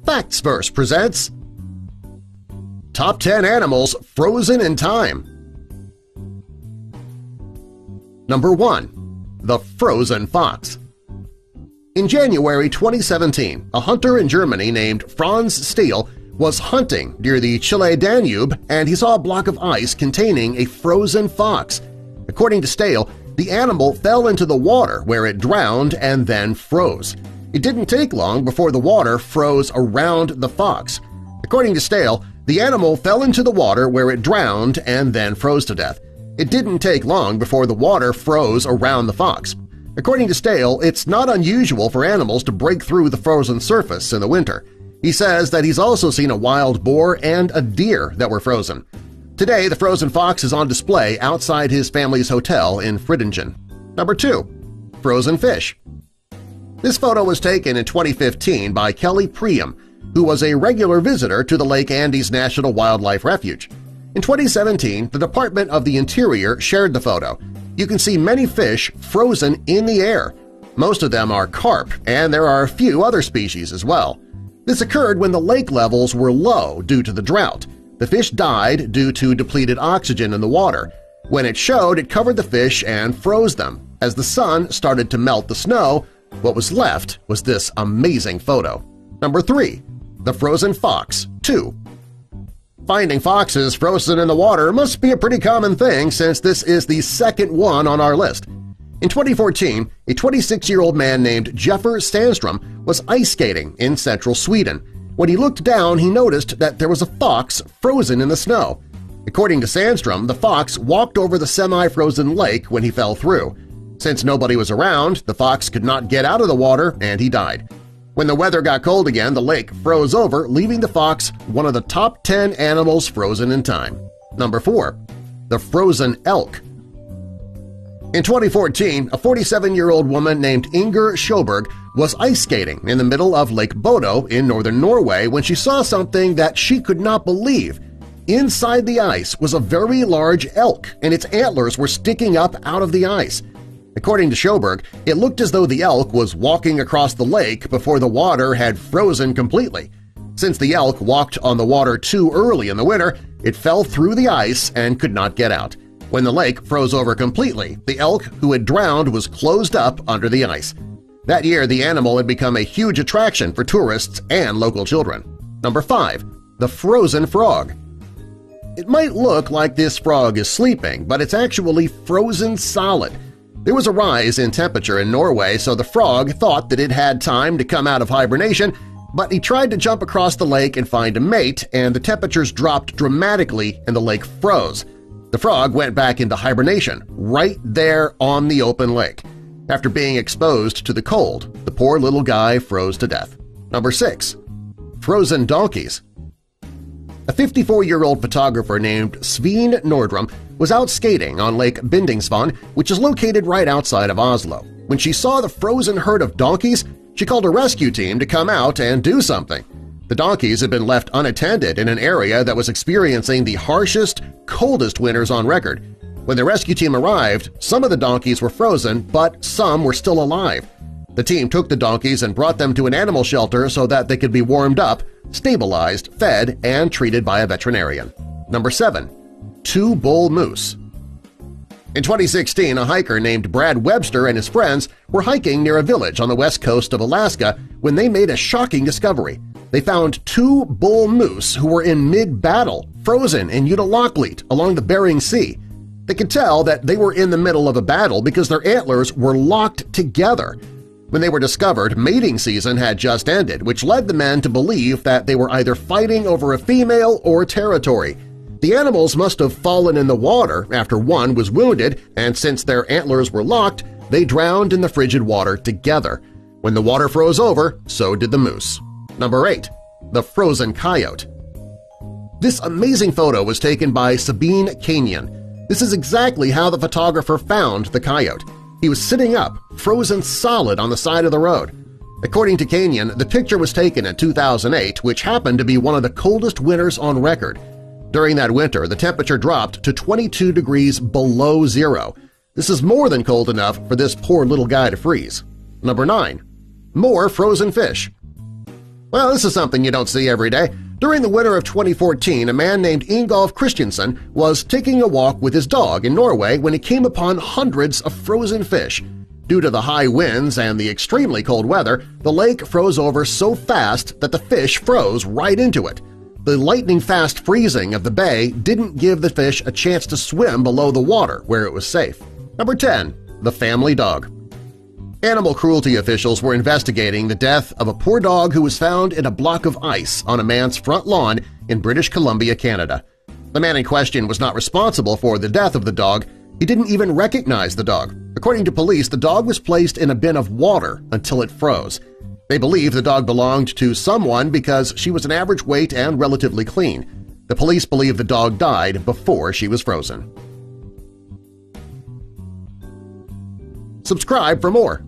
Facts Verse presents Top 10 Animals Frozen in Time. Number 1. The Frozen Fox. In January 2017, a hunter in Germany named Franz Steele was hunting near the Chile Danube and he saw a block of ice containing a frozen fox. According to Steele, the animal fell into the water where it drowned and then froze. It didn't take long before the water froze around the fox. According to Steele, the animal fell into the water where it drowned and then froze to death. It didn't take long before the water froze around the fox. According to Steele, it's not unusual for animals to break through the frozen surface in the winter. He says that he's also seen a wild boar and a deer that were frozen. Today, the frozen fox is on display outside his family's hotel in Friedingen. Number 2. Frozen Fish. This photo was taken in 2015 by Kelly Priam, who was a regular visitor to the Lake Andes National Wildlife Refuge. In 2017, the Department of the Interior shared the photo. You can see many fish frozen in the air. Most of them are carp, and there are a few other species as well. This occurred when the lake levels were low due to the drought. The fish died due to depleted oxygen in the water. When it showed, it covered the fish and froze them. As the sun started to melt the snow, what was left was this amazing photo. Number 3. The Frozen Fox 2. Finding foxes frozen in the water must be a pretty common thing since this is the second one on our list. In 2014, a 26-year-old man named Jeffers Sandstrom was ice skating in central Sweden. When he looked down, he noticed that there was a fox frozen in the snow. According to Sandstrom, the fox walked over the semi-frozen lake when he fell through. Since nobody was around, the fox could not get out of the water and he died. When the weather got cold again, the lake froze over, leaving the fox one of the top 10 animals frozen in time. Number 4. The Frozen Elk. In 2014, a 47-year-old woman named Inger Sjoberg was ice skating in the middle of Lake Bodo in northern Norway when she saw something that she could not believe. Inside the ice was a very large elk, and its antlers were sticking up out of the ice. According to Sjoberg, it looked as though the elk was walking across the lake before the water had frozen completely. Since the elk walked on the water too early in the winter, it fell through the ice and could not get out. When the lake froze over completely, the elk who had drowned was closed up under the ice. That year, the animal had become a huge attraction for tourists and local children. Number 5. The Frozen Frog. It might look like this frog is sleeping, but it's actually frozen solid. There was a rise in temperature in Norway, so the frog thought that it had time to come out of hibernation, but he tried to jump across the lake and find a mate, and the temperatures dropped dramatically and the lake froze. The frog went back into hibernation right there on the open lake. After being exposed to the cold, the poor little guy froze to death. Number 6. Frozen Donkeys. A 54-year-old photographer named Sveen Nordrum was out skating on Lake Bindingsvann, which is located right outside of Oslo. When she saw the frozen herd of donkeys, she called a rescue team to come out and do something. The donkeys had been left unattended in an area that was experiencing the harshest, coldest winters on record. When the rescue team arrived, some of the donkeys were frozen, but some were still alive. The team took the donkeys and brought them to an animal shelter so that they could be warmed up, stabilized, fed, and treated by a veterinarian. Number 7. 2 bull moose. In 2016, a hiker named Brad Webster and his friends were hiking near a village on the west coast of Alaska when they made a shocking discovery. They found 2 bull moose who were in mid-battle, frozen in Unalakleet along the Bering Sea. They could tell that they were in the middle of a battle because their antlers were locked together. When they were discovered, mating season had just ended, which led the men to believe that they were either fighting over a female or territory. The animals must have fallen in the water after one was wounded, and since their antlers were locked, they drowned in the frigid water together. When the water froze over, so did the moose. Number 8. The Frozen Coyote. This amazing photo was taken by Sabine Kanyan. This is exactly how the photographer found the coyote. He was sitting up, frozen solid on the side of the road. According to Kanyan, the picture was taken in 2008, which happened to be one of the coldest winters on record. During that winter, the temperature dropped to 22 degrees below zero. This is more than cold enough for this poor little guy to freeze. Number 9. More frozen fish. Well, this is something you don't see every day. During the winter of 2014, a man named Ingolf Christiansen was taking a walk with his dog in Norway when he came upon hundreds of frozen fish. Due to the high winds and the extremely cold weather, the lake froze over so fast that the fish froze right into it. The lightning-fast freezing of the bay didn't give the fish a chance to swim below the water where it was safe. Number 10. The family dog. Animal cruelty officials were investigating the death of a poor dog who was found in a block of ice on a man's front lawn in British Columbia, Canada. The man in question was not responsible for the death of the dog. He didn't even recognize the dog. According to police, the dog was placed in a bin of water until it froze. They believe the dog belonged to someone because she was an average weight and relatively clean. The police believe the dog died before she was frozen. Subscribe for more.